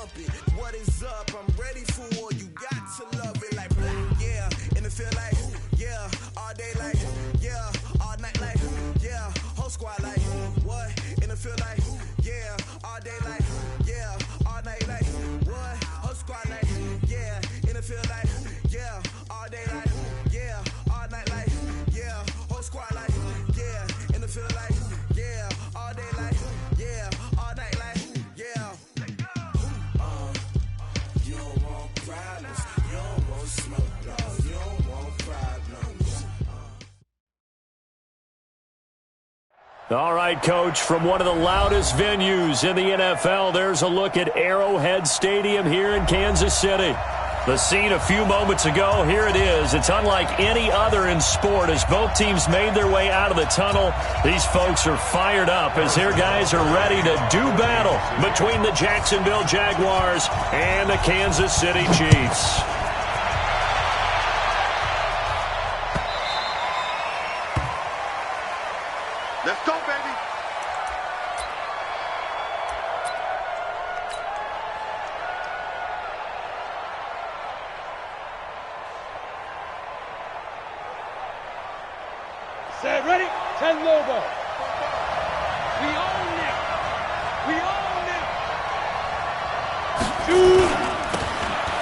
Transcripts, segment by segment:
bump it. What is up? I'm ready for war. You got to love it like, yeah. In the field like, yeah. All day like, yeah. All night like, yeah. Whole squad like, what? In the field like, yeah. All day like, yeah. All night like, what? Whole squad like, yeah. In the field like, yeah. All day like, yeah. All night like, yeah. Whole squad like, yeah. In the field like, yeah. All day like, yeah. All night like, yeah. You don't want problems. You don't want smoke, no. You don't want problems. All right, Coach, from one of the loudest venues in the NFL, there's a look at Arrowhead Stadium here in Kansas City. The scene a few moments ago, here it is. It's unlike any other in sport as both teams made their way out of the tunnel. These folks are fired up as their guys are ready to do battle between the Jacksonville Jaguars and the Kansas City Chiefs. Let's go, baby. Set, ready? 10 logo. We own it. We own it. Shoot.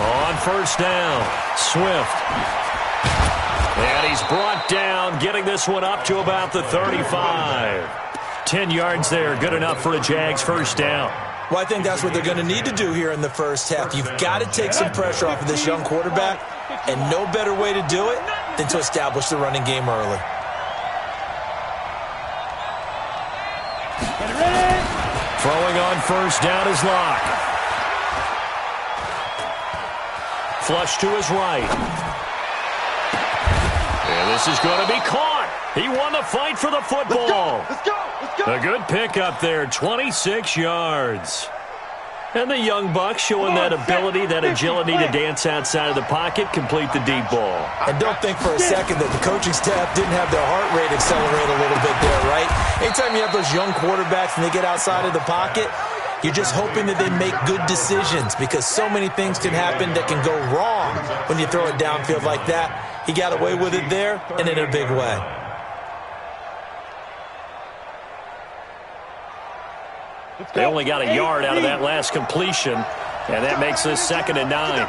On first down, Swift. And he's brought down, getting this one up to about the 35. 10 yards there, good enough for a Jags first down. Well, I think that's what they're going to need to do here in the first half. You've got to take some pressure off of this young quarterback, and no better way to do it than to establish the running game early. Get ready. Throwing on first down is Locke. Flush to his right. And this is going to be caught. He won the fight for the football. Let's go. Let's go. A good pickup there, 26 yards. And the young buck showing that ability, that agility to dance outside of the pocket, complete the deep ball. And don't think for a second that the coaching staff didn't have their heart rate accelerate a little bit there, right? Anytime you have those young quarterbacks and they get outside of the pocket, you're just hoping that they make good decisions because so many things can happen that can go wrong when you throw it downfield like that. He got away with it there and in a big way. They only got a yard out of that last completion, and that makes this 2nd and 9.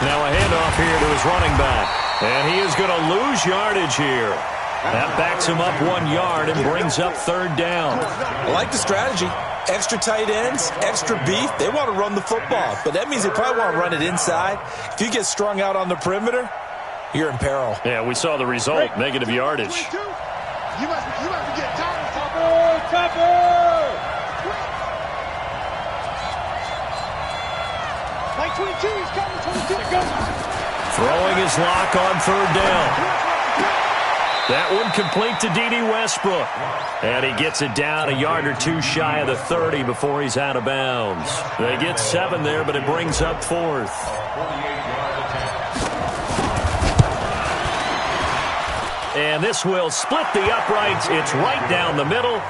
Now a handoff here to his running back, and he is going to lose yardage here. That backs him up 1 yard and brings up 3rd down. I like the strategy. Extra tight ends, extra beef. They want to run the football, but that means they probably want to run it inside. If you get strung out on the perimeter, you're in peril. Yeah, we saw the result, negative yardage. You must be getting tired. Topper! Like 22, he's coming, 22. Go. Throwing his Lock on 3rd down. That one complete to D.D. Westbrook. And he gets it down a yard or two shy of the 30 before he's out of bounds. They get 7 there, but it brings up 4th. And this will split the uprights. It's right down the middle.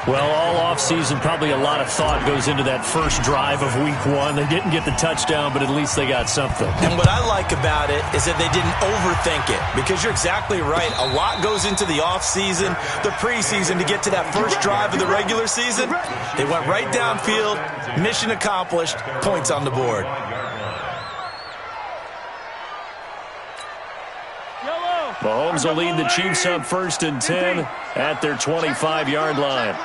Well, all offseason, probably a lot of thought goes into that first drive of week 1. They didn't get the touchdown, but at least they got something. And what I like about it is that they didn't overthink it, because you're exactly right. A lot goes into the offseason, the preseason to get to that first drive of the regular season. They went right downfield, mission accomplished, points on the board. Mahomes will lead the Chiefs up 1st and 10 at their 25-yard line.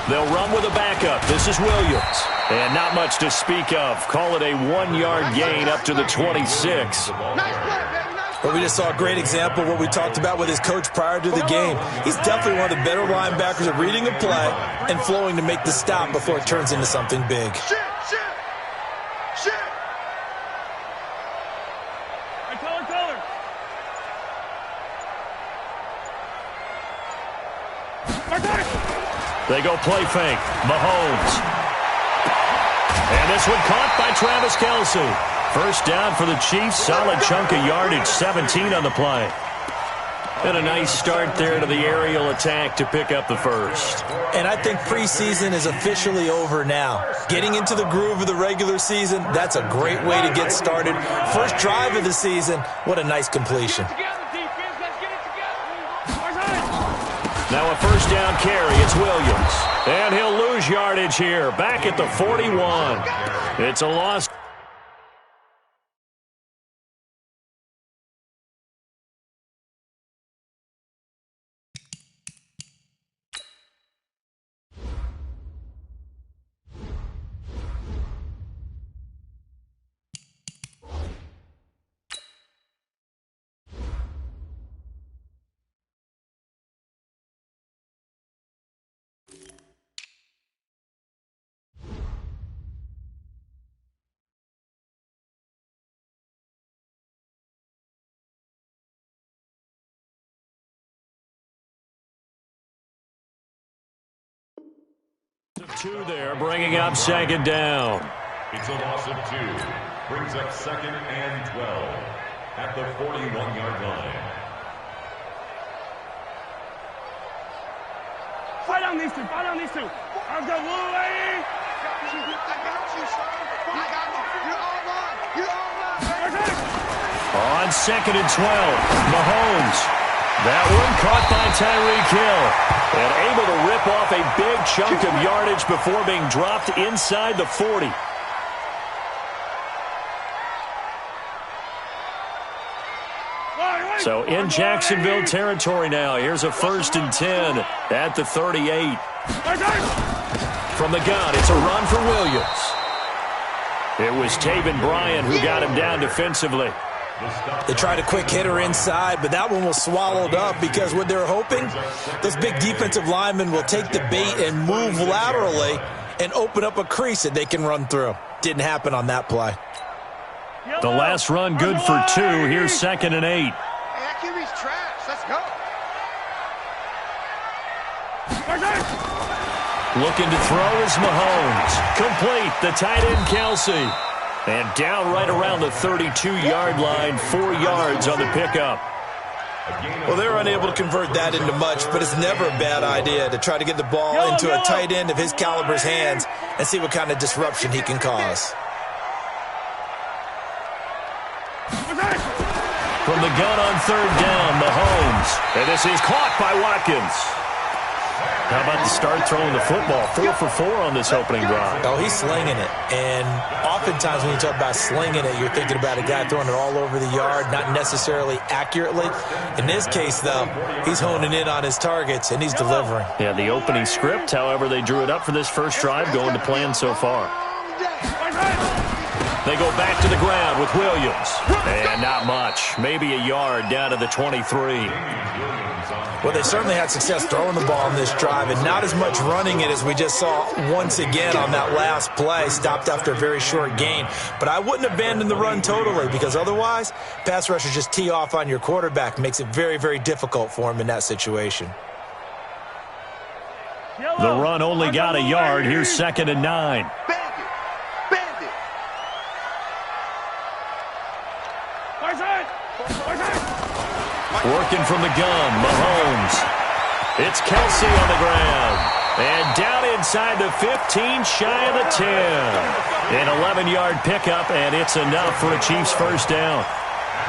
They'll run with a backup. This is Williams. And not much to speak of. Call it a 1-yard gain up to the 26. Well, we just saw a great example of what we talked about with his coach prior to the game. He's definitely one of the better linebackers at reading a play and flowing to make the stop before it turns into something big. They go play fake. Mahomes. And this one caught by Travis Kelce. First down for the Chiefs. Solid chunk of yardage. 17 on the play. And a nice start there to the aerial attack to pick up the first. And I think preseason is officially over now. Getting into the groove of the regular season, that's a great way to get started. First drive of the season, what a nice completion. Now a first down carry, it's Williams. And he'll lose yardage here, back at the 41. It's a loss. Two there, bringing up second down. It's a loss of 2. Brings up second and 12 at the 41-yard line. Fight on these two. I've got one lady. I got you, son. I got you. You're all mine. On second and 12, Mahomes. That one caught by Tyreek Hill. And able to rip off a big chunk of yardage before being dropped inside the 40. So in Jacksonville territory now. Here's a first and 10 at the 38. From the gun, it's a run for Williams. It was Taven Bryan who got him down defensively. They tried a quick hitter inside, but that one was swallowed up because what they're hoping, those big defensive linemen will take the bait and move laterally and open up a crease that they can run through. Didn't happen on that play. The last run good for 2. Here's second and 8. Hey, that QB's trash. Let's go. Looking to throw is Mahomes. Complete, the tight end Kelsey. And down right around the 32-yard line, 4 yards on the pickup. Well, they're unable to convert that into much, but it's never a bad idea to try to get the ball into a tight end of his caliber's hands and see what kind of disruption he can cause. From the gun on third down, Mahomes. And this is caught by Watkins. How about the start throwing the football? 4 for 4 on this opening drive. Oh, he's slinging it. And oftentimes when you talk about slinging it, you're thinking about a guy throwing it all over the yard, not necessarily accurately. In this case, though, he's honing in on his targets, and he's delivering. Yeah, the opening script, however, they drew it up for this first drive, going to plan so far. They go back to the ground with Williams. And not much. Maybe a yard down to the 23. Well, they certainly had success throwing the ball on this drive and not as much running it as we just saw once again on that last play. Stopped after a very short gain. But I wouldn't abandon the run totally because otherwise, pass rushers just tee off on your quarterback. Makes it very, very difficult for him in that situation. The run only got a yard. Here's second and 9. Working from the gun, Mahomes. It's Kelsey on the ground. And down inside the 15, shy of the 10. An 11-yard pickup, and it's enough for a Chiefs first down.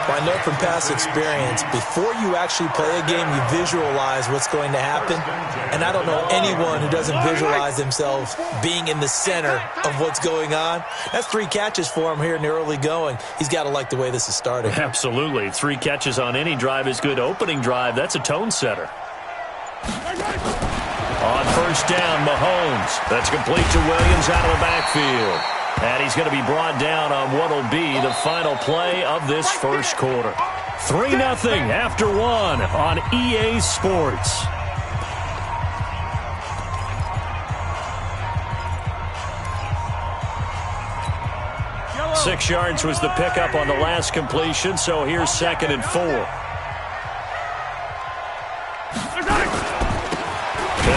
Well, I know from past experience, before you actually play a game, you visualize what's going to happen. And I don't know anyone who doesn't visualize themselves being in the center of what's going on. That's 3 catches for him here in the early going. He's got to like the way this is starting. Absolutely. 3 catches on any drive is good. Opening drive, that's a tone setter. On first down, Mahomes. That's complete to Williams out of the backfield. And he's going to be brought down on what will be the final play of this first quarter. 3-0 after 1 on EA Sports. Yellow. 6 yards was the pickup on the last completion, so here's second and 4. Going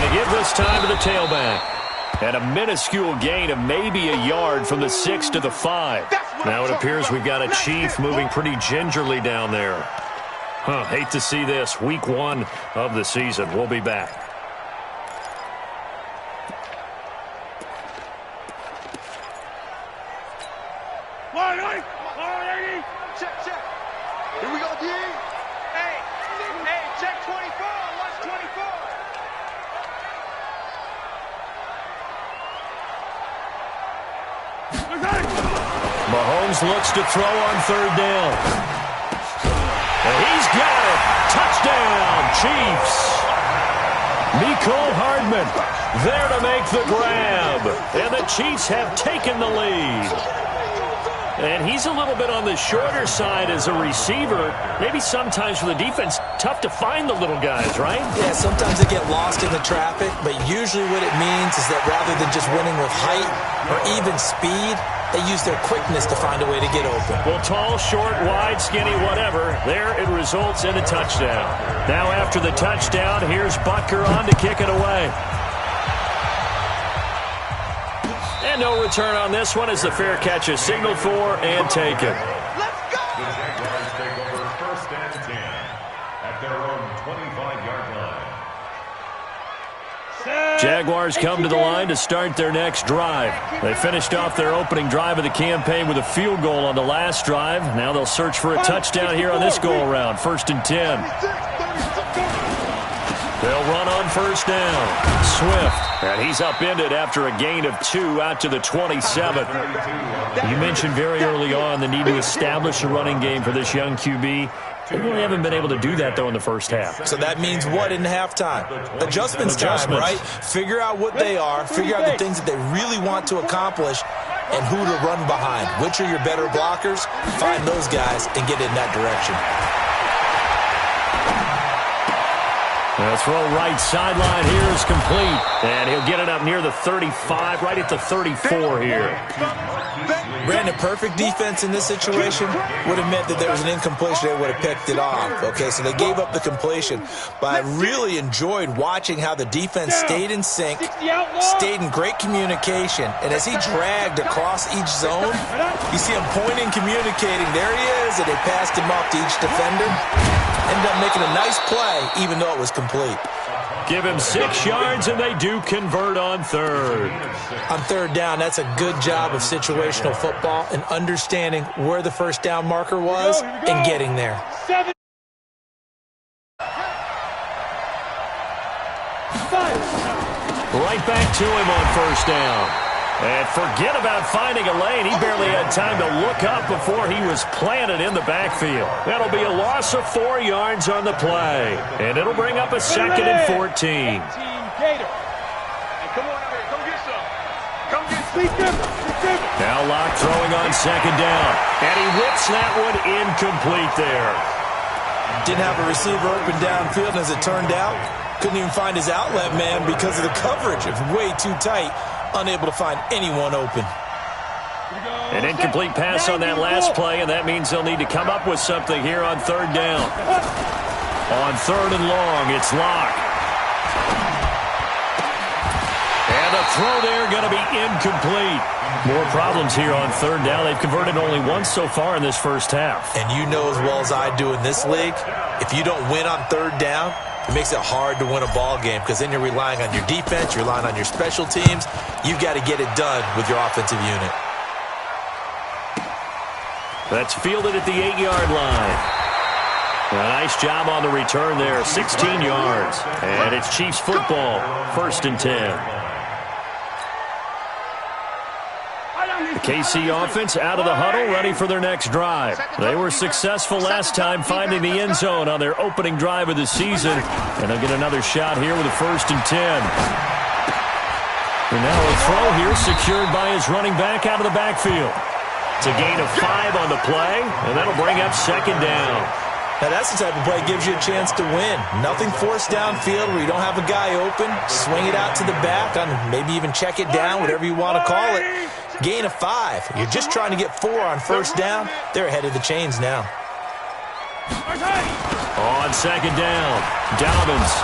to give this time to the tailback. And a minuscule gain of maybe a yard from the 6 to the 5. Now it appears we've got a Chief moving pretty gingerly down there. Hate to see this. Week 1 of the season. We'll be back. Check, check. Here we go, D. Hey, check 24. Watch 24. Mahomes looks to throw on 3rd down. And he's got it. Touchdown, Chiefs. Mecole Hardman there to make the grab. And the Chiefs have taken the lead. And he's a little bit on the shorter side as a receiver. Maybe sometimes for the defense, tough to find the little guys, right? Yeah, sometimes they get lost in the traffic, but usually what it means is that rather than just winning with height or even speed, they use their quickness to find a way to get open. Well, tall, short, wide, skinny, whatever, there it results in a touchdown. Now after the touchdown, here's Butker on to kick it away. And no return on this one as the fair catch is signaled for and taken. Let's go! The Jaguars take over 1st and 10 at their own 25-yard line. Jaguars come to the line to start their next drive. They finished off their opening drive of the campaign with a field goal on the last drive. Now they'll search for a touchdown here on this go-around. 1st and 10. They'll run on 1st down. Swift, and he's upended after a gain of 2 out to the 27. You mentioned very early on the need to establish a running game for this young QB. They really haven't been able to do that, though, in the first half. So that means what in halftime? Adjustments time, right? Figure out what they are, figure out the things that they really want to accomplish, and who to run behind. Which are your better blockers? Find those guys and get in that direction. The throw right sideline here is complete. And he'll get it up near the 35, right at the 34 here. Brandon, perfect defense in this situation would have meant that there was an incompletion. They would have picked it off. Okay, so they gave up the completion. But I really enjoyed watching how the defense stayed in sync, stayed in great communication. And as he dragged across each zone, you see him pointing, communicating. There he is, and they passed him off to each defender. Ended up making a nice play, even though it was complete. Give him 6 yards, and they do convert on 3rd. On 3rd down, that's a good job of situational football and understanding where the 1st down marker was and getting there. Right back to him on 1st down. And forget about finding a lane. He barely had time to look up before he was planted in the backfield. That'll be a loss of 4 yards on the play. And it'll bring up a 2nd and 14. Now Locke throwing on 2nd down. And he whips that one incomplete there. Didn't have a receiver open downfield, and as it turned out, couldn't even find his outlet man because of the coverage. It was way too tight. Unable to find anyone open. An incomplete pass on that last play, and that means they'll need to come up with something here on 3rd down. On 3rd and long, it's Locke. And the throw there going to be incomplete. More problems here on 3rd down. They've converted only once so far in this first half. And you know as well as I do in this league, if you don't win on 3rd down, it makes it hard to win a ball game because then you're relying on your defense, you're relying on your special teams. You've got to get it done with your offensive unit. That's fielded at the 8-yard line. A nice job on the return there, 16 yards. And it's Chiefs football, 1st and 10. The KC offense out of the huddle, ready for their next drive. They were successful last time finding the end zone on their opening drive of the season. And they'll get another shot here with a 1st and 10. And now a throw here secured by his running back out of the backfield. It's a gain of 5 on the play, and that'll bring up 2nd down. Now that's the type of play that gives you a chance to win. Nothing forced downfield where you don't have a guy open. Swing it out to the back, maybe even check it down, whatever you want to call it. Gain of 5. You're just trying to get 4 on 1st down. They're ahead of the chains now. On 2nd down, Dobbins.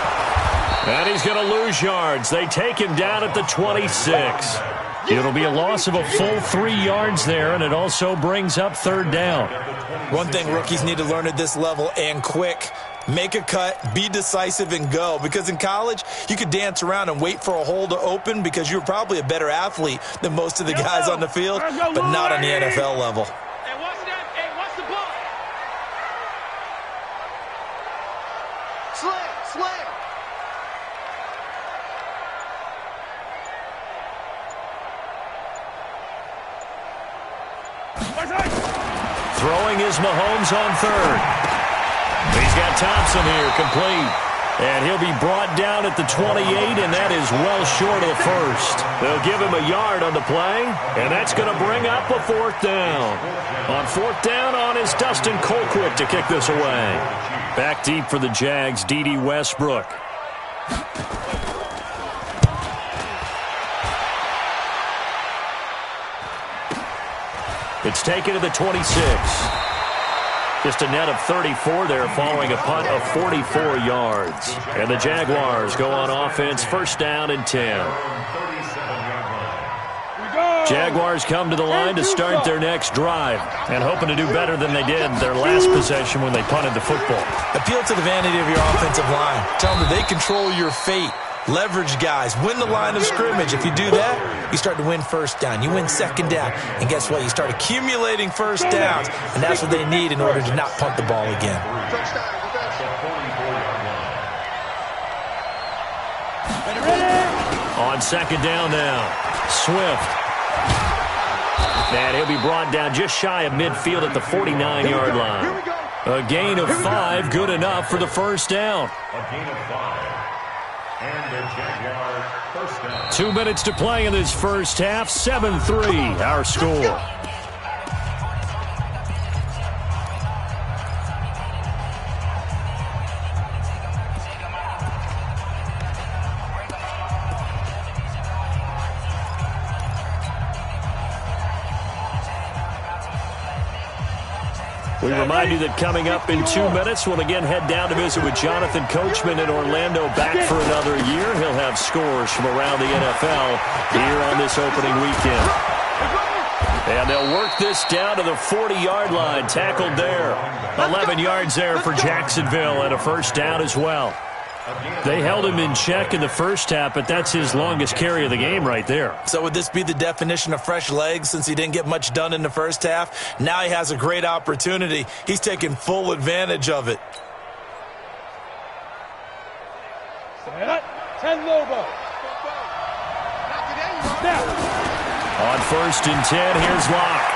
And he's going to lose yards. They take him down at the 26. It'll be a loss of a full 3 yards there, and it also brings up third down. One thing rookies need to learn at this level, and quick: make a cut, be decisive, and go. Because in college, you could dance around and wait for a hole to open because you're probably a better athlete than most of the guys on the field, but not on the NFL level. Hey, what's that? Hey, what's the ball? Slam. Throwing is Mahomes on third. He's got Thompson here, complete. And he'll be brought down at the 28, and that is well short of the first. They'll give him a yard on the play, and that's going to bring up a fourth down. On fourth down is Dustin Colquitt to kick this away. Back deep for the Jags, D.D. Westbrook. It's taken to the 26. Just a net of 34 there following a punt of 44 yards. And the Jaguars go on offense, first down and 10. Jaguars come to the line to start their next drive and hoping to do better than they did their last possession when they punted the football. Appeal to the vanity of your offensive line. Tell them that they control your fate. Leverage guys. Win the line of scrimmage. If you do that, you start to win first down. You win second down. And guess what? You start accumulating first downs. And that's what they need in order to not punt the ball again. On second down now, Swift. And he'll be brought down just shy of midfield at the 49-yard line. A gain of 5, good enough for the first down. A gain of 5. And the Jaguars first down. 2 minutes to play in this first half. 7-3, our score. We remind you that coming up in 2 minutes, we'll again head down to visit with Jonathan Coachman in Orlando, back for another year. He'll have scores from around the NFL here on this opening weekend. And they'll work this down to the 40-yard line, tackled there. 11 yards there for Jacksonville, and a first down as well. They held him in check in the first half, but that's his longest carry of the game right there. So would this be the definition of fresh legs since he didn't get much done in the first half? Now he has a great opportunity. He's taking full advantage of it. Ten Lobo. On first and 10, here's Locke.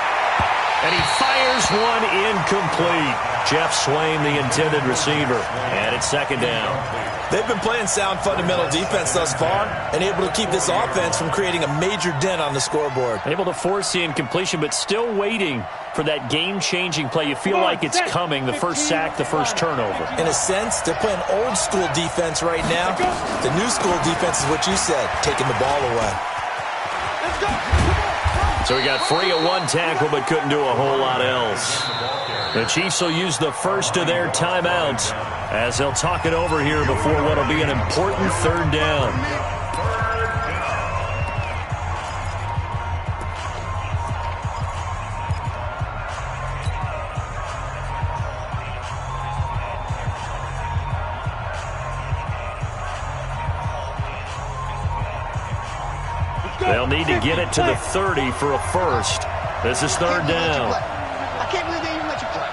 And he fires one incomplete. Jeff Swain, the intended receiver. And it's second down. They've been playing sound fundamental defense thus far and able to keep this offense from creating a major dent on the scoreboard. Able to force the incompletion, but still waiting for that game-changing play. You feel like it's coming, the first sack, the first turnover. In a sense, they're playing old-school defense right now. The new-school defense is what you said, taking the ball away. So he got free of one tackle, but couldn't do a whole lot else. The Chiefs will use the first of their timeouts as they'll talk it over here before what will be an important third down. They'll need to get it to the 30 for a first. This is third down. I can't believe they even let you play.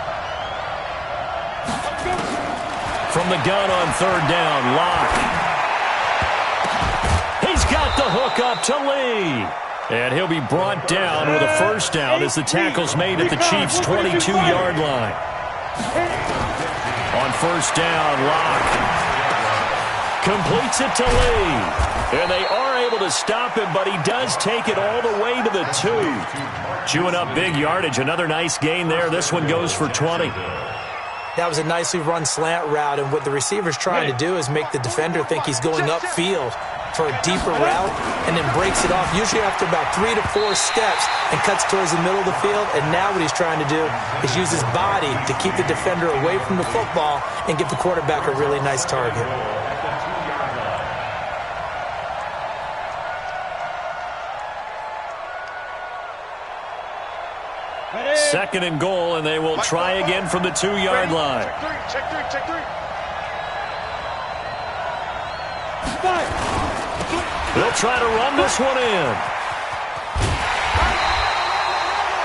From the gun on third down, Locke. He's got the hook up to Lee. And he'll be brought down with a first down as the tackle's made at the Chiefs' 22-yard line. On first down, Locke completes it to Lee. And they are able to stop him, but he does take it all the way to the 2. Chewing up big yardage. Another nice gain there. This one goes for 20. That was a nicely run slant route, and what the receiver's trying to do is make the defender think he's going upfield for a deeper route and then breaks it off, usually after about 3 to 4 steps, and cuts towards the middle of the field. And now what he's trying to do is use his body to keep the defender away from the football and give the quarterback a really nice target. 2nd and goal, and they will try again from the 2-yard line. Check three. They'll try to run this one in.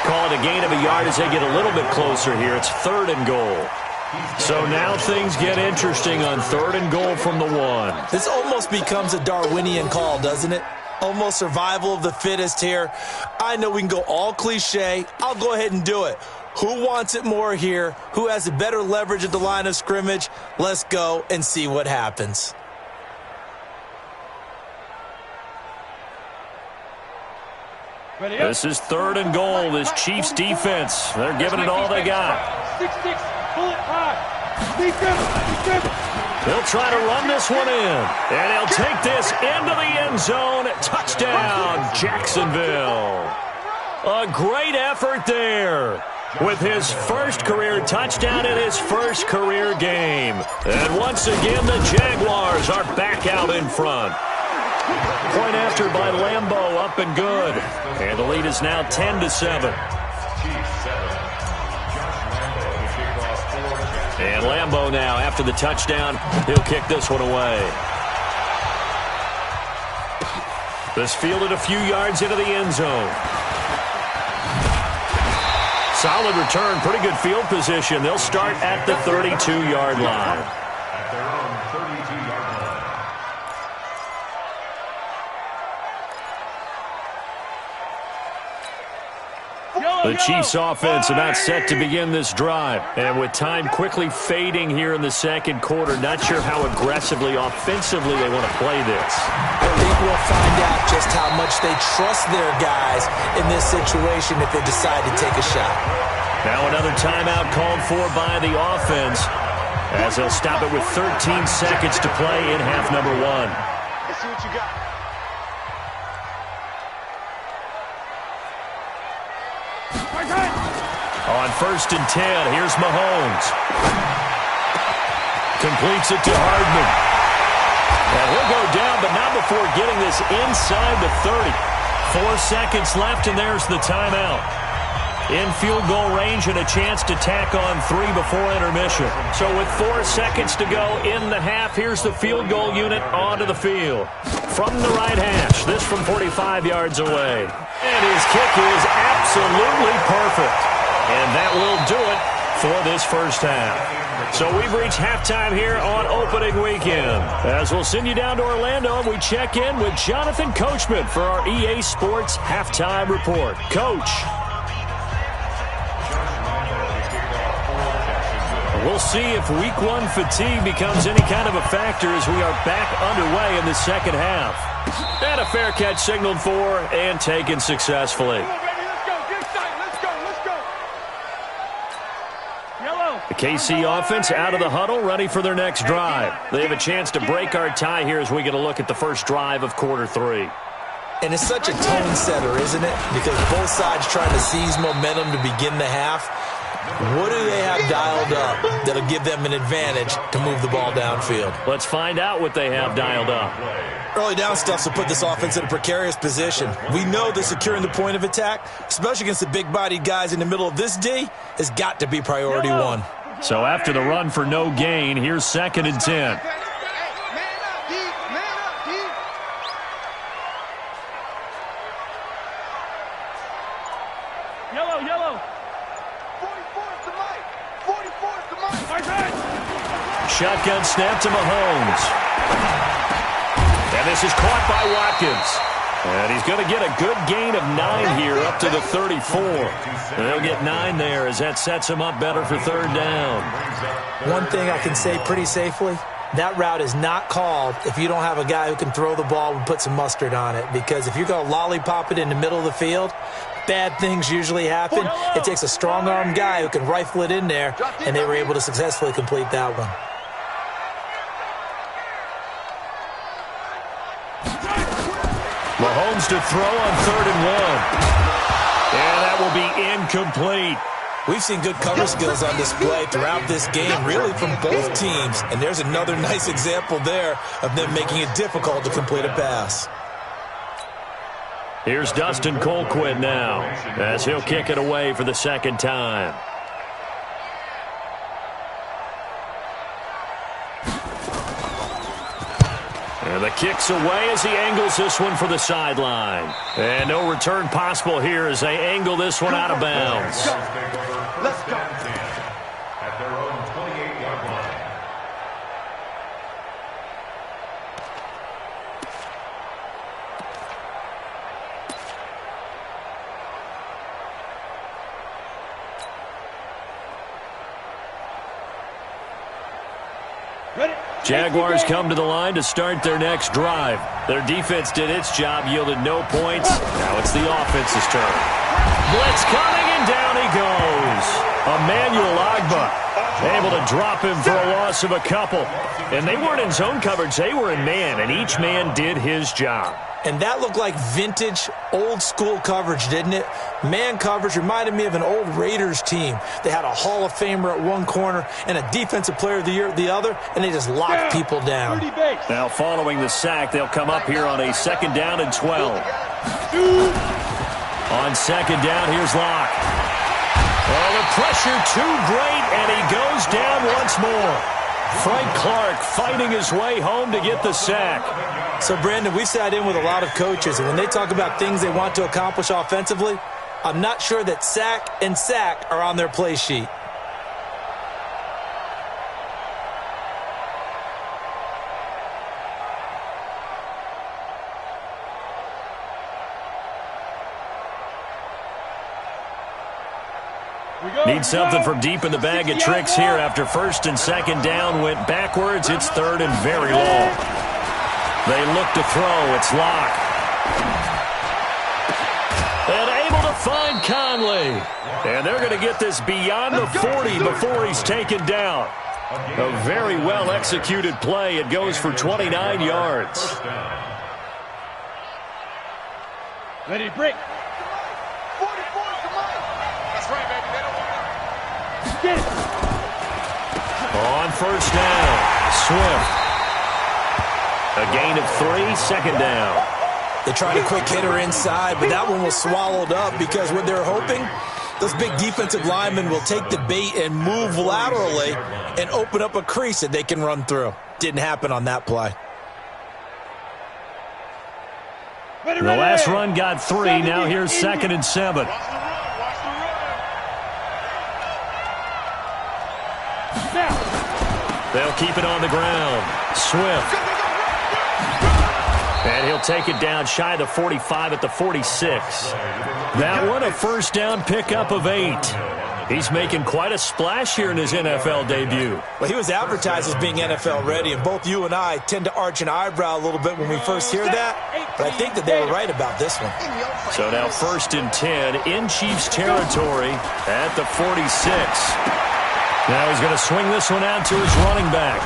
Call it a gain of a yard as they get a little bit closer here. It's 3rd and goal. So now things get interesting on 3rd and goal from the 1. This almost becomes a Darwinian call, doesn't it? Almost survival of the fittest here. I know we can go all cliche. I'll go ahead and do it. Who wants it more here? Who has a better leverage at the line of scrimmage? Let's go and see what happens. This is 3rd and goal. This Chiefs defense, they're giving it all they got. 6-6, pull it high. They'll try to run this one in. And he'll take this into the end zone. Touchdown, Jacksonville. A great effort there with his first career touchdown in his first career game. And once again, the Jaguars are back out in front. Point after by Lambeau, up and good. And the lead is now 10-7. And Lambeau now, after the touchdown, he'll kick this one away. This fielded a few yards into the end zone. Solid return, pretty good field position. They'll start at the 32-yard line. At their own 32-yard line. The Chiefs offense about set to begin this drive. And with time quickly fading here in the second quarter, not sure how aggressively, offensively they want to play this. I think we'll find out just how much they trust their guys in this situation if they decide to take a shot. Now another timeout called for by the offense as they'll stop it with 13 seconds to play in half number 1. Let's see what you got. On 1st and 10, here's Mahomes. Completes it to Hardman. And he'll go down, but not before getting this inside the 30. 4 seconds left, and there's the timeout. In field goal range and a chance to tack on 3 before intermission. So with 4 seconds to go in the half, here's the field goal unit onto the field. From the right hash, this from 45 yards away. And his kick is absolutely perfect. And that will do it for this first half. So we've reached halftime here on opening weekend. As we'll send you down to Orlando, we check in with Jonathan Coachman for our EA Sports Halftime Report. Coach. We'll see if week 1 fatigue becomes any kind of a factor as we are back underway in the second half. And a fair catch signaled for and taken successfully. The KC offense out of the huddle, ready for their next drive. They have a chance to break our tie here as we get a look at the first drive of quarter 3. And it's such a tone setter, isn't it? Because both sides trying to seize momentum to begin the half. What do they have dialed up that'll give them an advantage to move the ball downfield? Let's find out what they have dialed up. Early down stuff will put this offense in a precarious position. We know that securing the point of attack, especially against the big-bodied guys in the middle of this D, has got to be priority 1. So after the run for no gain, here's 2nd and 10. Yellow. 44's the mic. Shotgun snap to Mahomes. And this is caught by Watkins. And he's going to get a good gain of 9 here up to the 34. And they'll get 9 there as that sets him up better for 3rd down. One thing I can say pretty safely, that route is not called if you don't have a guy who can throw the ball and put some mustard on it. Because if you're going to lollipop it in the middle of the field, bad things usually happen. It takes a strong-armed guy who can rifle it in there, and they were able to successfully complete that one. Mahomes to throw on 3rd and 1. And that will be incomplete. We've seen good cover skills on display throughout this game, really from both teams. And there's another nice example there of them making it difficult to complete a pass. Here's Dustin Colquitt now as he'll kick it away for the second time. And the kick's away as he angles this one for the sideline. And no return possible here as they angle this one out of bounds. Let's go. At their own 28-yard line. Jaguars come to the line to start their next drive. Their defense did its job, yielded no points. Now it's the offense's turn. Blitz coming, and down he goes. Emmanuel Ogbah able to drop him for a loss of a couple. And they weren't in zone coverage. They were in man, and each man did his job. And that looked like vintage, old-school coverage, didn't it? Man coverage reminded me of an old Raiders team. They had a Hall of Famer at one corner and a Defensive Player of the Year at the other, and they just locked people down. Now following the sack, they'll come up here on a 2nd down and 12. On 2nd down, here's Locke. Oh, the pressure too great, and he goes down once more. Frank Clark fighting his way home to get the sack. So, Brandon, we've sat in with a lot of coaches, and when they talk about things they want to accomplish offensively, I'm not sure that sack and sack are on their play sheet. Need something from deep in the bag of tricks here after 1st and 2nd down went backwards. It's 3rd and very long. They look to throw. It's Locke. And able to find Conley. And they're going to get this beyond the 40 before he's taken down. A very well-executed play. It goes for 29 yards. Ready, break. 44, come on. That's right, baby. They don't want it. Get it. On 1st down, Swift. A gain of 3, 2nd down. They tried a quick hitter inside, but that one was swallowed up because what they're hoping, those big defensive linemen will take the bait and move laterally and open up a crease that they can run through. Didn't happen on that play. The last run got 3. Now here's 2nd and 7. They'll keep it on the ground. Swift. And he'll take it down shy of the 45 at the 46. That one a 1st down pickup of 8. He's making quite a splash here in his NFL debut. Well, he was advertised as being NFL ready, and both you and I tend to arch an eyebrow a little bit when we first hear that, but I think that they were right about this one. So now 1st and 10 in Chiefs territory at the 46. Now he's going to swing this one out to his running back.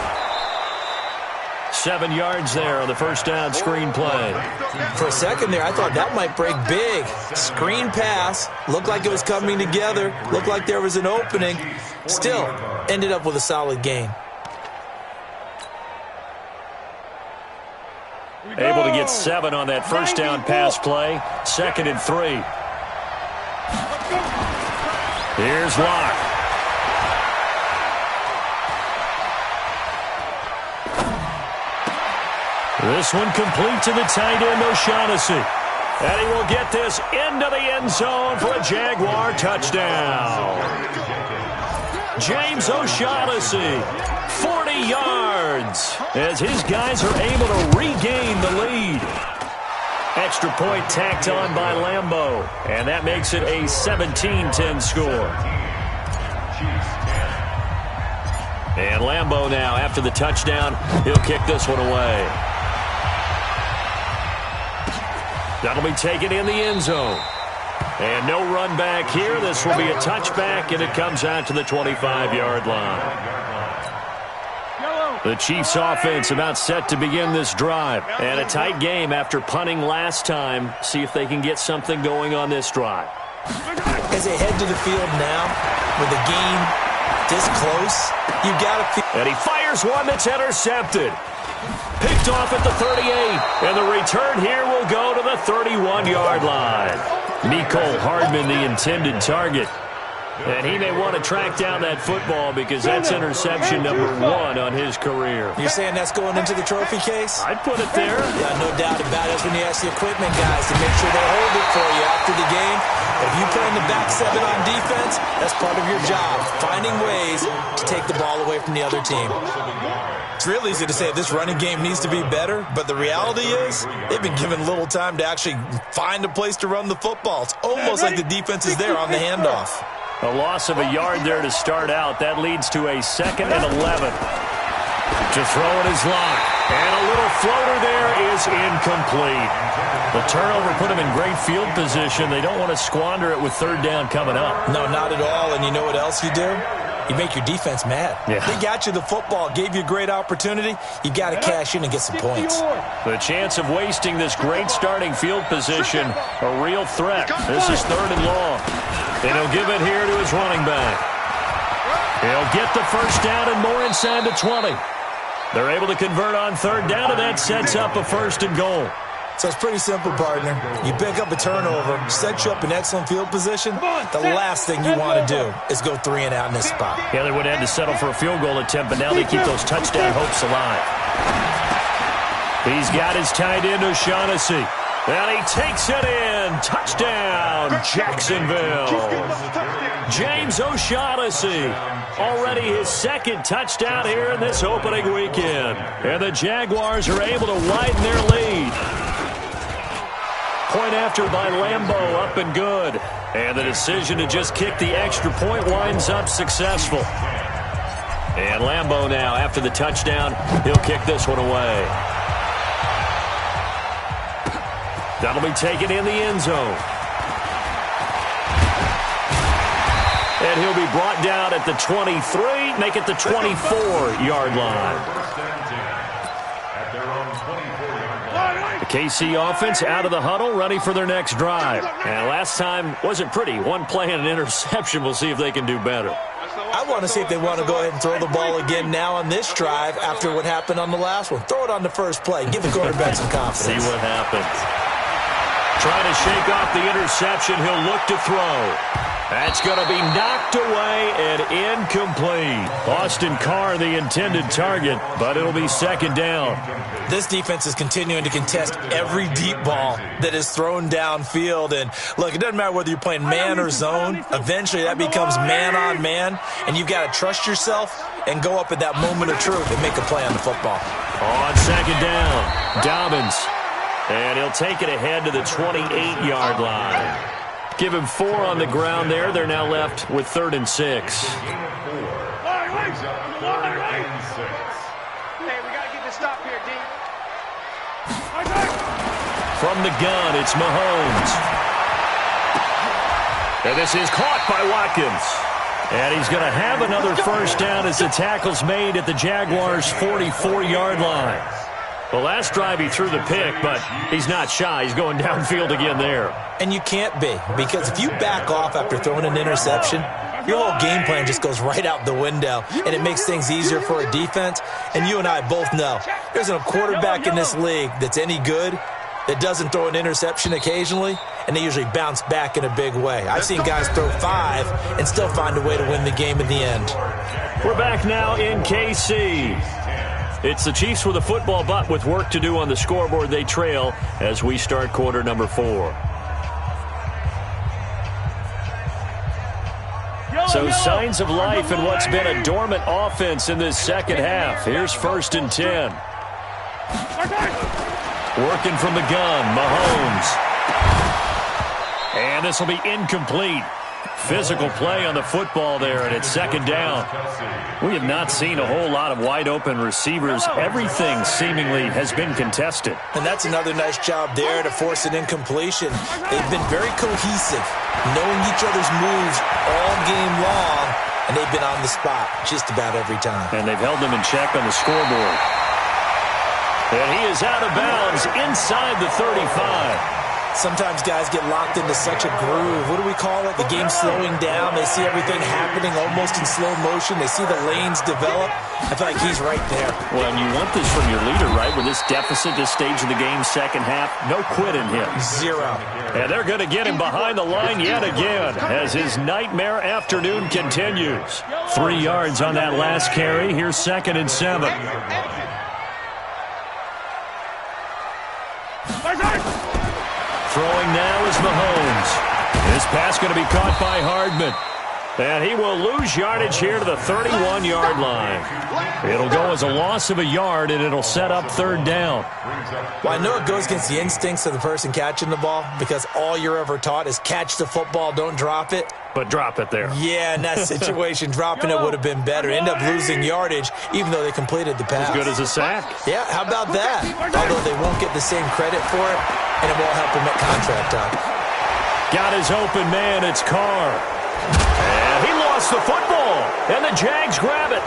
7 yards there on the 1st down screen play. For a second there, I thought that might break big. Screen pass. Looked like it was coming together. Looked like there was an opening. Still, ended up with a solid gain. Able to get 7 on that 1st down pass play. 2nd and 3. Here's Locke. This one complete to the tight end, O'Shaughnessy. And he will get this into the end zone for a Jaguar touchdown. James O'Shaughnessy, 40 yards, as his guys are able to regain the lead. Extra point tacked on by Lambeau, and that makes it a 17-10 score. And Lambeau now, after the touchdown, he'll kick this one away. That'll be taken in the end zone. And no run back here. This will be a touchback, and it comes out to the 25-yard line. The Chiefs offense about set to begin this drive. And a tight game after punting last time. See if they can get something going on this drive. As they head to the field now, with the game this close, you got to feel... And he fires Here's one that's intercepted. Picked off at the 38, and the return here will go to the 31-yard line. Mecole Hardman, the intended target. And he may want to track down that football because that's interception number 1 on his career. You're saying that's going into the trophy case? I'd put it there. Yeah, no doubt about it. That's when you ask the equipment guys to make sure they hold it for you after the game. If you play in the back 7 on defense, that's part of your job, finding ways to take the ball away from the other team. It's real easy to say this running game needs to be better, but the reality is they've been given little time to actually find a place to run the football. It's almost like the defense is there on the handoff. A loss of a yard there to start out. That leads to a 2nd and 11. To throw it is locked. And a little floater there is incomplete. The turnover put them in great field position. They don't want to squander it with 3rd down coming up. No, not at all. And you know what else you do? You make your defense mad. Yeah. They got you the football, gave you a great opportunity. You got to cash in and get some points. The chance of wasting this great starting field position, a real threat. This is 3rd and long. And he'll give it here to his running back. He'll get the first down and more inside the 20. They're able to convert on 3rd down, and that sets up a 1st and goal. So it's pretty simple, partner. You pick up a turnover, set you up in excellent field position. The last thing you want to do is go 3 and out in this spot. Yeah, they would have had to settle for a field goal attempt, but now they keep those touchdown hopes alive. He's got his tight end, O'Shaughnessy. And he takes it in. Touchdown, Jacksonville. James O'Shaughnessy. Already his 2nd touchdown here in this opening weekend. And the Jaguars are able to widen their lead. Point after by Lambeau, up and good. And the decision to just kick the extra point winds up successful. And Lambeau now, after the touchdown, he'll kick this one away. That'll be taken in the end zone. And he'll be brought down at the 23, make it the 24-yard line. The KC offense out of the huddle, ready for their next drive. And last time wasn't pretty. 1 play and an interception. We'll see if they can do better. I want to see if they want to go ahead and throw the ball again now on this drive after what happened on the last one. Throw it on the first play. Give the quarterback some confidence. See what happens. Trying to shake off the interception. He'll look to throw. That's going to be knocked away and incomplete. Austin Carr, the intended target, but it'll be 2nd down. This defense is continuing to contest every deep ball that is thrown downfield. And, look, it doesn't matter whether you're playing man or zone. Eventually that becomes man on man, and you've got to trust yourself and go up at that moment of truth and make a play on the football. On 2nd down, Dobbins. And he'll take it ahead to the 28-yard line. Give him 4 on the ground there. They're now left with 3rd and 6. Hey, we got to get this stop here, D. From the gun, it's Mahomes. And this is caught by Watkins. And he's going to have another first down as the tackle's made at the Jaguars' 44-yard line. The last drive he threw the pick, but he's not shy. He's going downfield again there. And you can't be, because if you back off after throwing an interception, your whole game plan just goes right out the window, and it makes things easier for a defense. And you and I both know there's a quarterback in this league that's any good that doesn't throw an interception occasionally, and they usually bounce back in a big way. I've seen guys throw 5 and still find a way to win the game in the end. We're back now in KC. It's the Chiefs with a football, but with work to do on the scoreboard. They trail as we start quarter number 4. So signs of life in what's been a dormant offense in this second half. Here's 1st and 10. Working from the gun, Mahomes. And this will be incomplete. Physical play on the football there, and it's 2nd down. We have not seen a whole lot of wide-open receivers. Everything seemingly has been contested. And that's another nice job there to force an incompletion. They've been very cohesive, knowing each other's moves all game long, and they've been on the spot just about every time. And they've held them in check on the scoreboard. And he is out of bounds inside the 35. Sometimes guys get locked into such a groove. What do we call it? The game's slowing down. They see everything happening almost in slow motion. They see the lanes develop. I feel like he's right there. Well, and you want this from your leader, right? With this deficit, this stage of the game, second half, no quit in him. Zero. And they're going to get him behind the line yet again as his nightmare afternoon continues. 3 yards on that last carry. Here's 2nd and 7. Throwing now is Mahomes. This pass going to be caught by Hardman. And he will lose yardage here to the 31-yard line. It'll go as a loss of a yard, and it'll set up 3rd down. Well, I know it goes against the instincts of the person catching the ball because all you're ever taught is catch the football, don't drop it. But drop it there. Yeah, in that situation, dropping it would have been better. End up losing yardage, even though they completed the pass. As good as a sack. Yeah, how about that? Although they won't get the same credit for it, and it won't help them at contract time. Got his open man, it's Carr. And he lost the football, and the Jags grab it.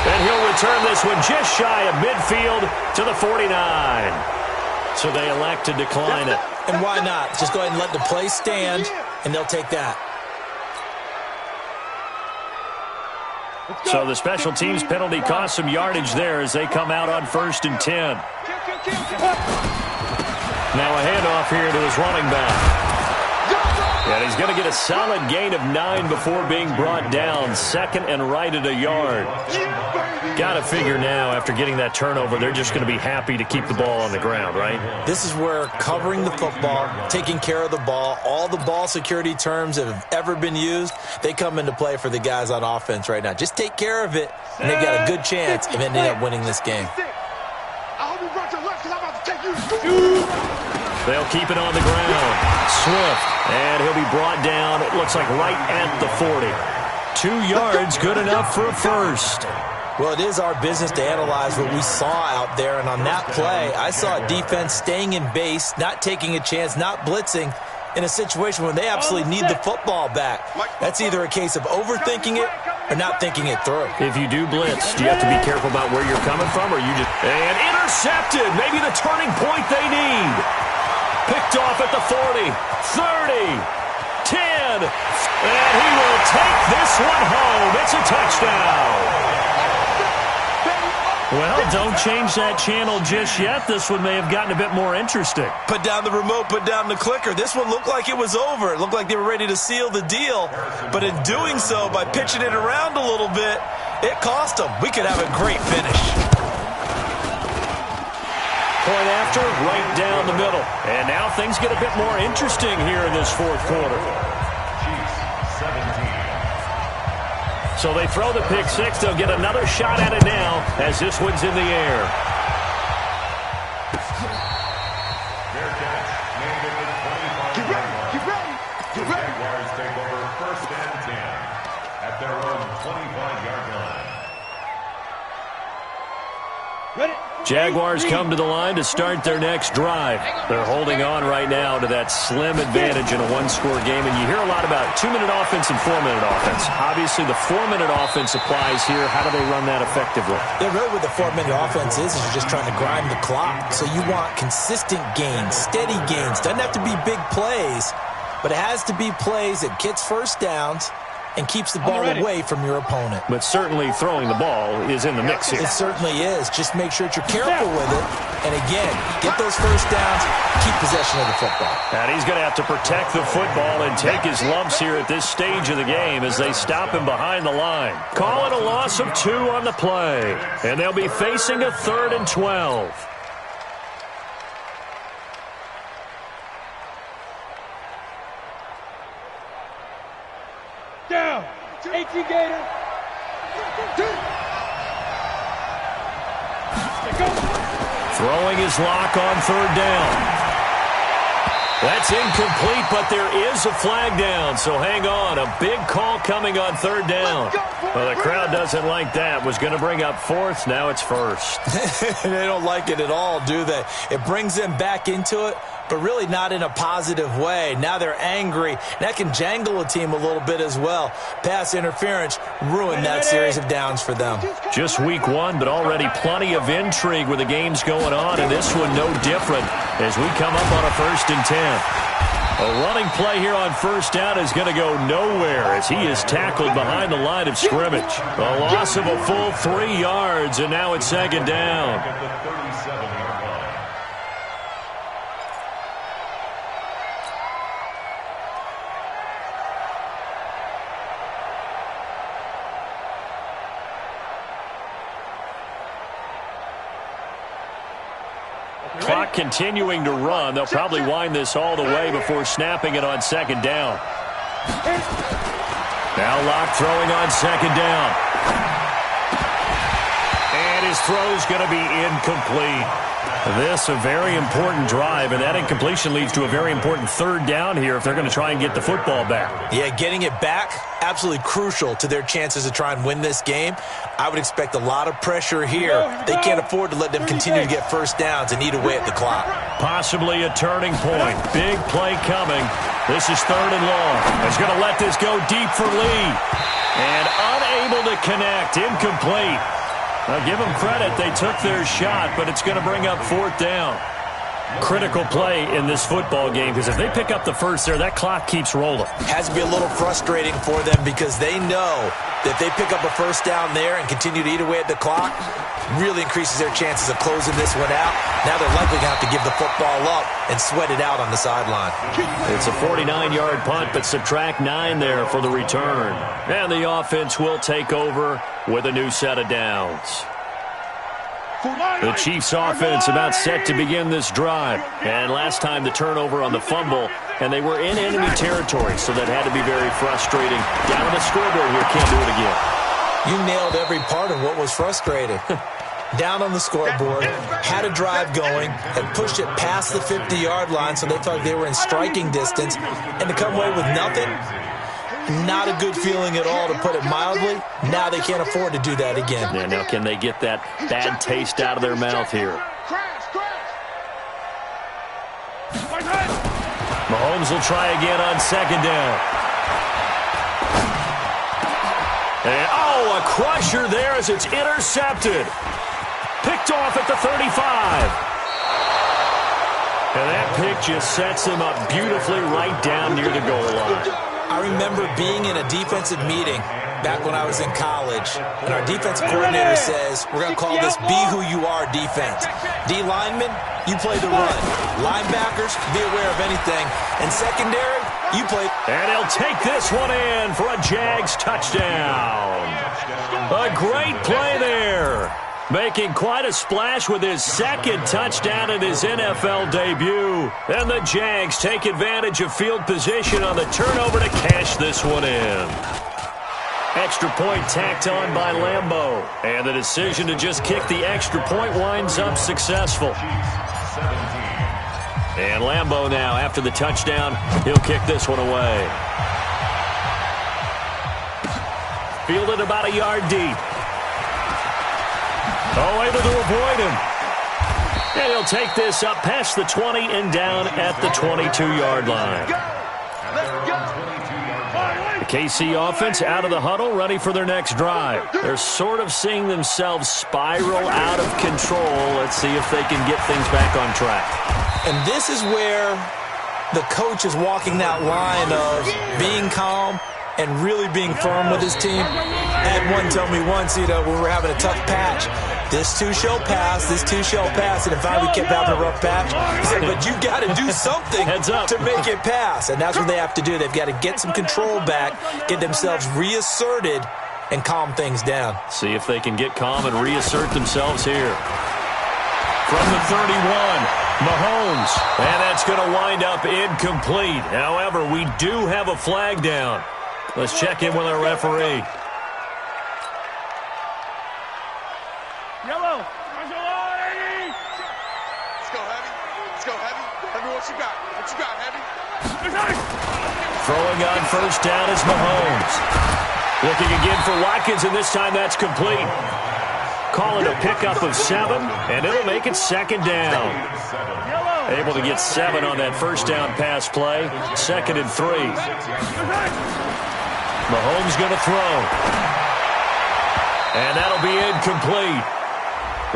And he'll return this one just shy of midfield to the 49. So they elect to decline it. And why not? Just go ahead and let the play stand, and they'll take that. So the special teams penalty cost some yardage there as they come out on 1st and 10. Now a handoff here to his running back. And he's going to get a solid gain of 9 before being brought down. 2nd and right at a yard. Got to figure now, after getting that turnover, they're just going to be happy to keep the ball on the ground, right? This is where covering the football, taking care of the ball, all the ball security terms that have ever been used, they come into play for the guys on offense right now. Just take care of it, and they've got a good chance of ending up winning this game. I hope you brought your left because I'm about to take you. They'll keep it on the ground. Swift, and he'll be brought down, it looks like right at the 40. 2 yards, good enough for a first. Well, it is our business to analyze what we saw out there, and on that play, I saw a defense staying in base, not taking a chance, not blitzing, in a situation when they absolutely need the football back. That's either a case of overthinking it or not thinking it through. If you do blitz, do you have to be careful about where you're coming from, or you just... And intercepted! Maybe the turning point they need. Picked off at the 40, 30, 10, and he will take this one home. It's a touchdown. Well, don't change that channel just yet. This one may have gotten a bit more interesting. Put down the remote, put down the clicker. This one looked like it was over. It looked like they were ready to seal the deal. But in doing so, by pitching it around a little bit, it cost them. We could have a great finish. Point after, right down the middle. And now things get a bit more interesting here in this 4th quarter. So they throw the pick 6. They'll get another shot at it now as this one's in the air. Get ready. Jaguars take over 1st and 10 at their own 25-yard line. Ready? Jaguars come to the line to start their next drive. They're holding on right now to that slim advantage in a one-score game, and you hear a lot about 2-minute offense and 4-minute offense. Obviously, the 4-minute offense applies here. How do they run that effectively? Yeah, really what the 4-minute offense is you're just trying to grind the clock. So you want consistent gains, steady gains. Doesn't have to be big plays, but it has to be plays that gets first downs and keeps the ball away from your opponent. But certainly throwing the ball is in the mix here. It certainly is. Just make sure that you're careful with it. And again, get those first downs, keep possession of the football. And he's going to have to protect the football and take his lumps here at this stage of the game as they stop him behind the line. Call it a loss of 2 on the play. And they'll be facing a 3rd and 12. Down. 18 Gator. Throwing his lock on 3rd down. That's incomplete, but there is a flag down, so hang on. A big call coming on 3rd down. Well, the crowd doesn't like that. Was going to bring up 4th. Now it's 1st. They don't like it at all, do they? It brings them back into it. but really not in a positive way. Now they're angry. That can jangle a team a little bit as well. Pass interference ruined that series of downs for them. Just week one, but already plenty of intrigue with the games going on, and this one no different as we come up on a 1st and 10. A running play here on 1st down is going to go nowhere as he is tackled behind the line of scrimmage. A loss of a full 3 yards, and now it's 2nd down. At the 37-yard line. Clock continuing to run. They'll probably wind this all the way before snapping it on 2nd down. Now Locke throwing on 2nd down. And his throw's going to be incomplete. This a very important drive, and that incompletion leads to a very important 3rd down here if they're going to try and get the football back. Yeah, getting it back, absolutely crucial to their chances to try and win this game. I would expect a lot of pressure here. They can't afford to let them continue to get 1st downs and eat away at the clock. Possibly a turning point. Big play coming. This is 3rd and long. He's going to let this go deep for Lee. And unable to connect. Incomplete. Now, give them credit. They took their shot, but it's going to bring up 4th down. Critical play in this football game because if they pick up the first there, that clock keeps rolling. Has to be a little frustrating for them because they know that if they pick up a 1st down there and continue to eat away at the clock, really increases their chances of closing this one out. Now they're likely going to have to give the football up and sweat it out on the sideline. It's a 49-yard punt, but subtract 9 there for the return. And the offense will take over with a new set of downs. The Chiefs offense about set to begin this drive. And last time the turnover on the fumble, and they were in enemy territory, so that had to be very frustrating. Down on the scoreboard here, can't do it again. You nailed every part of what was frustrating. Down on the scoreboard, had a drive going, had pushed it past the 50-yard line, so they thought they were in striking distance, and to come away with nothing, not a good feeling at all, to put it mildly. Now they can't afford to do that again. Yeah, now can they get that bad taste out of their mouth here? Mahomes will try again on 2nd down. And, a crusher there as it's intercepted. Picked off at the 35. And that pick just sets him up beautifully right down near the goal line. I remember being in a defensive meeting back when I was in college, and our defensive coordinator says, we're going to call this Be Who You Are defense. D linemen, you play the run. Linebackers, be aware of anything. And secondary, you play. And he'll take this one in for a Jags touchdown. A great play there. Making quite a splash with his 2nd touchdown in his NFL debut. And the Jags take advantage of field position on the turnover to cash this one in. Extra point tacked on by Lambeau. And the decision to just kick the extra point winds up successful. And Lambeau now, after the touchdown, he'll kick this one away. Fielded about a yard deep. Able to avoid him. And he'll take this up past the 20 and down at the 22-yard line. The KC offense out of the huddle, ready for their next drive. They're sort of seeing themselves spiral out of control. Let's see if they can get things back on track. And this is where the coach is walking that line of being calm and really being firm with his team. I had one tell me once, when we were having a tough patch, this too shall pass, this too shall pass, and in fact we kept having a rough patch. He said, but you got to do something to make it pass, and that's what they have to do. They've got to get some control back, get themselves reasserted, and calm things down. See if they can get calm and reassert themselves here. From the 31, Mahomes, and that's going to wind up incomplete. However, we do have a flag down. Let's check in with our referee. Yellow. Let's go, Heavy. Let's go, Heavy. Heavy, what you got? What you got, Heavy? Throwing on 1st down is Mahomes. Looking again for Watkins, and this time that's complete. Call it a pickup of 7, and it'll make it 2nd down. Yellow. Able to get 7 on that first down pass play. 2nd and 3. Mahomes going to throw. And that'll be incomplete.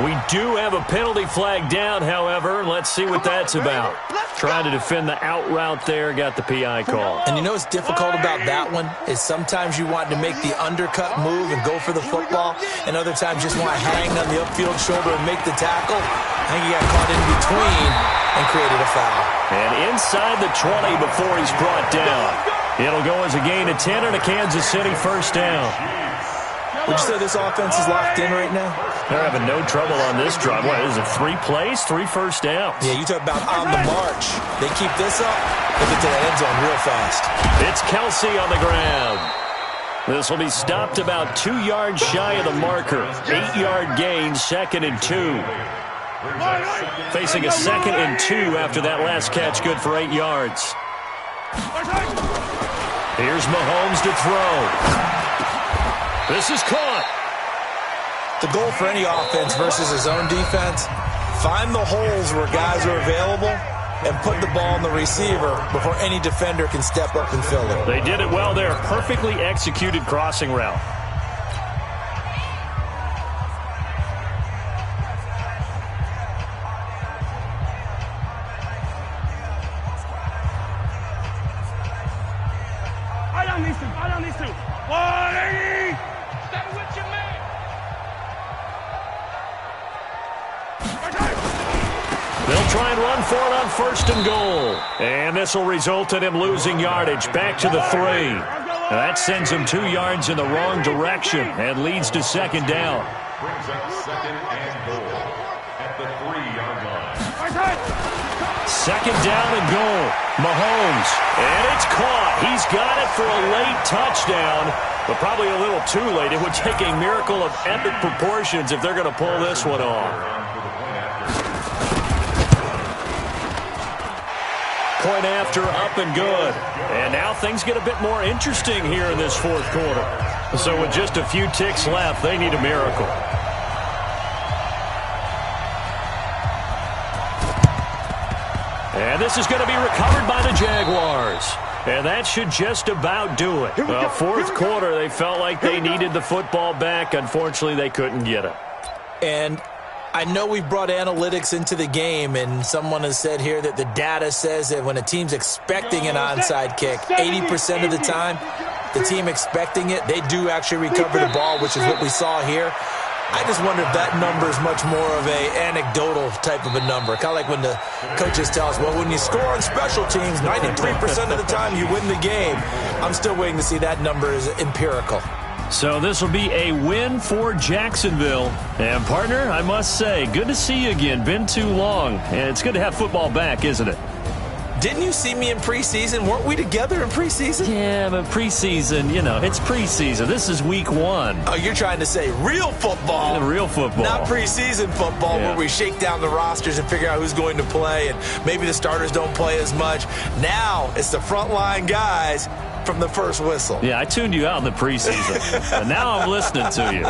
We do have a penalty flag down, however. Let's see what that's about. Trying to defend the out route there, got the PI call. And you know what's difficult about that one is sometimes you want to make the undercut move and go for the football, and other times just want to hang on the upfield shoulder and make the tackle. I think he got caught in between and created a foul. And inside the 20 before he's brought down. It'll go as a gain of 10 and a Kansas City first down. Would you say this offense is locked in right now? They're having no trouble on this drive. What is it, 3 plays, 3 first downs? Yeah, you talk about on the march. They keep this up, they get to that end zone real fast. It's Kelsey on the ground. This will be stopped about 2 yards shy of the marker. 8-yard gain, 2nd and 2. Facing a 2nd and 2 after that last catch, good for 8 yards. Here's Mahomes to throw. This is caught. The goal for any offense versus his own defense, find the holes where guys are available and put the ball in the receiver before any defender can step up and fill it. They did it well there. Perfectly executed crossing route. I don't need to. 180! Stay with your man. They'll try and run for it on 1st and goal. And this will result in him losing yardage. Back to the 3. That sends him 2 yards in the wrong direction and leads to 2nd down. Brings up 2nd and goal at the 3-yard line. 2nd down and goal. Mahomes. And it's caught. He's got it for a late touchdown, but probably a little too late. It would take a miracle of epic proportions if they're going to pull this one off. Point after, up and good. And now things get a bit more interesting here in this 4th quarter. So with just a few ticks left, they need a miracle. And this is going to be recovered by the Jaguars. And that should just about do it. Well, 4th quarter, they felt like they needed the football back. Unfortunately, they couldn't get it. And I know we've brought analytics into the game, and someone has said here that the data says that when a team's expecting an onside kick, 80% of the time, the team expecting it, they do actually recover the ball, which is what we saw here. I just wonder if that number is much more of a anecdotal type of a number. Kind of like when the coaches tell us, well, when you score on special teams, 93% of the time you win the game. I'm still waiting to see that number is empirical. So this will be a win for Jacksonville. And, partner, I must say, good to see you again. Been too long. And it's good to have football back, isn't it? Didn't you see me in preseason? Weren't we together in preseason? Yeah, but preseason, you know, it's preseason. This is week 1. Oh, you're trying to say real football. Real football. Not preseason football where we shake down the rosters and figure out who's going to play, and maybe the starters don't play as much. Now it's the frontline guys from the first whistle. Yeah, I tuned you out in the preseason, and now I'm listening to you.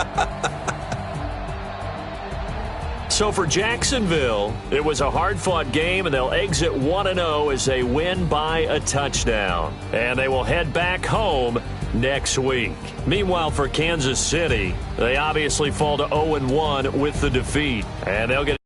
So for Jacksonville, it was a hard-fought game, and they'll exit 1-0 as they win by a touchdown. And they will head back home next week. Meanwhile, for Kansas City, they obviously fall to 0-1 with the defeat, and they'll get